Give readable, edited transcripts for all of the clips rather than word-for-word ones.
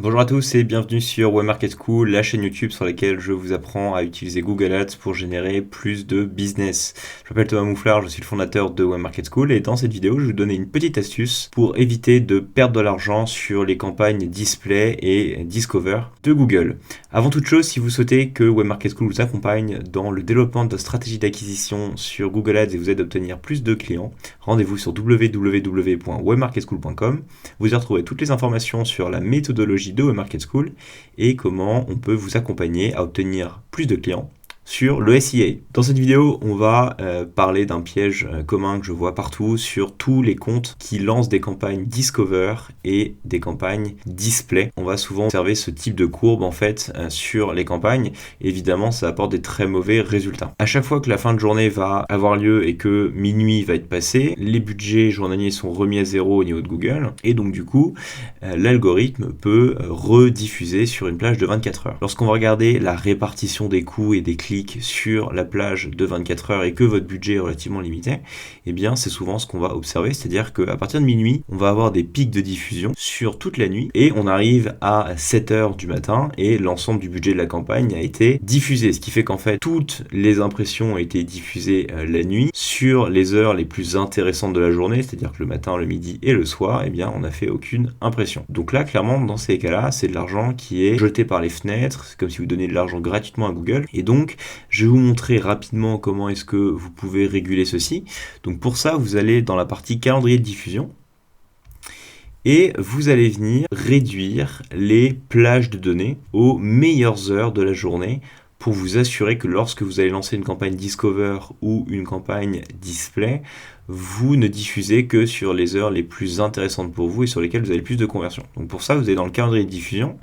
Bonjour à tous et bienvenue sur Web Market School, la chaîne YouTube sur laquelle je vous apprends à utiliser Google Ads pour générer plus de business. Je m'appelle Thomas Mouflard, je suis le fondateur de Web Market School et dans cette vidéo, je vais vous donner une petite astuce pour éviter de perdre de l'argent sur les campagnes display et discover de Google. Avant toute chose, si vous souhaitez que Web Market School vous accompagne dans le développement de votre stratégie d'acquisition sur Google Ads et vous aide à obtenir plus de clients, rendez-vous sur www.webmarketschool.com. Vous y retrouverez toutes les informations sur la méthodologie de Web Market School et comment on peut vous accompagner à obtenir plus de clients sur le SEA. Dans cette vidéo, on va parler d'un piège commun que je vois partout sur tous les comptes qui lancent des campagnes Discover et des campagnes Display. On va souvent observer ce type de courbe en fait sur les campagnes. Évidemment, ça apporte des très mauvais résultats. À chaque fois que la fin de journée va avoir lieu et que minuit va être passé, les budgets journaliers sont remis à zéro au niveau de Google et donc du coup, l'algorithme peut rediffuser sur une plage de 24 heures. Lorsqu'on va regarder la répartition des coûts et des clics sur la plage de 24 heures et que votre budget est relativement limité, eh bien c'est souvent ce qu'on va observer, c'est-à-dire qu'à partir de minuit, on va avoir des pics de diffusion sur toute la nuit et on arrive à 7 heures du matin et l'ensemble du budget de la campagne a été diffusé, ce qui fait qu'en fait toutes les impressions ont été diffusées la nuit sur les heures les plus intéressantes de la journée, c'est-à-dire que le matin, le midi et le soir, eh bien on n'a fait aucune impression. Donc là, clairement, dans ces cas-là, c'est de l'argent qui est jeté par les fenêtres, c'est comme si vous donnez de l'argent gratuitement à Google, et donc je vais vous montrer rapidement comment est-ce que vous pouvez réguler ceci. Donc pour ça, vous allez dans la partie calendrier de diffusion et vous allez venir réduire les plages de données aux meilleures heures de la journée pour vous assurer que lorsque vous allez lancer une campagne Discover ou une campagne Display, vous ne diffusez que sur les heures les plus intéressantes pour vous et sur lesquelles vous avez le plus de conversions. Donc pour ça, vous allez dans le calendrier de diffusion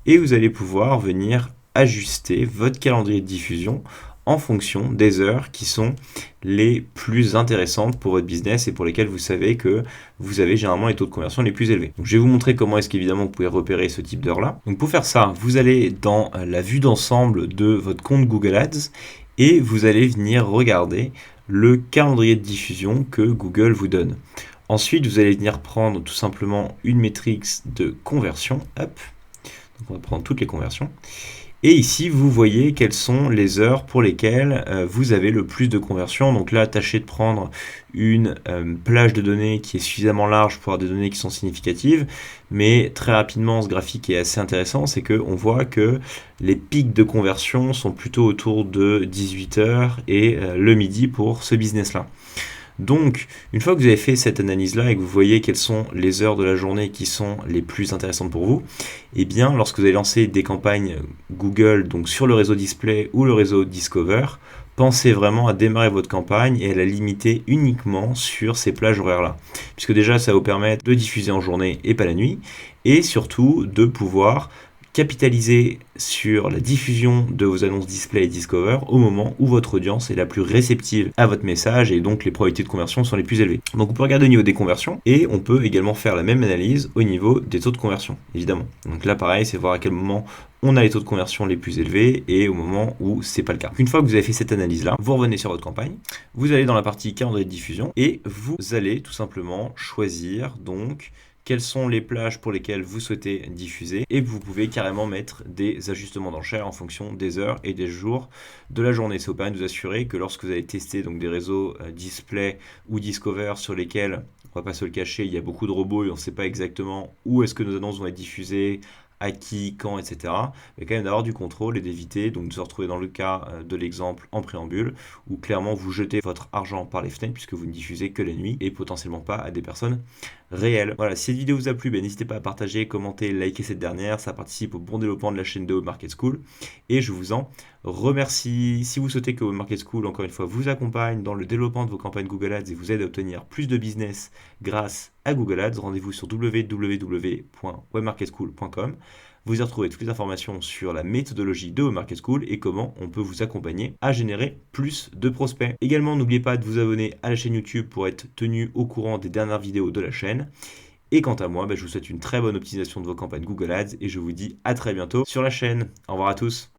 et vous allez pouvoir venir ajuster votre calendrier de diffusion en fonction des heures qui sont les plus intéressantes pour votre business et pour lesquelles vous savez que vous avez généralement les taux de conversion les plus élevés. Donc, je vais vous montrer comment est-ce qu'évidemment vous pouvez repérer ce type d'heures-là. Donc pour faire ça, vous allez dans la vue d'ensemble de votre compte Google Ads et vous allez venir regarder le calendrier de diffusion que Google vous donne. Ensuite, vous allez venir prendre tout simplement une métrique de conversion. Hop. Donc on va prendre toutes les conversions. Et ici, vous voyez quelles sont les heures pour lesquelles vous avez le plus de conversions. Donc là, tâchez de prendre une plage de données qui est suffisamment large pour avoir des données qui sont significatives. Mais très rapidement, ce graphique est assez intéressant, c'est qu'on voit que les pics de conversion sont plutôt autour de 18 heures et le midi pour ce business-là. Donc, une fois que vous avez fait cette analyse-là et que vous voyez quelles sont les heures de la journée qui sont les plus intéressantes pour vous, eh bien, lorsque vous allez lancer des campagnes Google, donc sur le réseau Display ou le réseau Discover, pensez vraiment à démarrer votre campagne et à la limiter uniquement sur ces plages horaires-là. Puisque déjà, ça va vous permettre de diffuser en journée et pas la nuit, et surtout de pouvoir capitaliser sur la diffusion de vos annonces Display et Discover au moment où votre audience est la plus réceptive à votre message et donc les probabilités de conversion sont les plus élevées. Donc on peut regarder au niveau des conversions et on peut également faire la même analyse au niveau des taux de conversion, évidemment. Donc là pareil, c'est voir à quel moment on a les taux de conversion les plus élevés et au moment où c'est pas le cas. Une fois que vous avez fait cette analyse-là, vous revenez sur votre campagne, vous allez dans la partie calendrier de diffusion et vous allez tout simplement choisir donc quelles sont les plages pour lesquelles vous souhaitez diffuser et vous pouvez carrément mettre des ajustements d'enchères en fonction des heures et des jours de la journée. Ça vous permet de vous assurer que lorsque vous allez tester donc des réseaux Display ou Discover sur lesquels, on va pas se le cacher, il y a beaucoup de robots et on ne sait pas exactement où est-ce que nos annonces vont être diffusées, à qui, quand, etc. Mais quand même d'avoir du contrôle et d'éviter donc de se retrouver dans le cas de l'exemple en préambule où clairement vous jetez votre argent par les fenêtres puisque vous ne diffusez que la nuit et potentiellement pas à des personnes réelles. Voilà, si cette vidéo vous a plu, n'hésitez pas à partager, commenter, liker cette dernière, ça participe au bon développement de la chaîne de Web Market School et je vous en remercie. Si vous souhaitez que Web Market School, encore une fois, vous accompagne dans le développement de vos campagnes Google Ads et vous aide à obtenir plus de business grâce à Google Ads, rendez-vous sur www.webmarketschool.com. Vous y retrouvez toutes les informations sur la méthodologie de Web Market School et comment on peut vous accompagner à générer plus de prospects. Également, n'oubliez pas de vous abonner à la chaîne YouTube pour être tenu au courant des dernières vidéos de la chaîne. Et quant à moi, je vous souhaite une très bonne optimisation de vos campagnes Google Ads et je vous dis à très bientôt sur la chaîne. Au revoir à tous.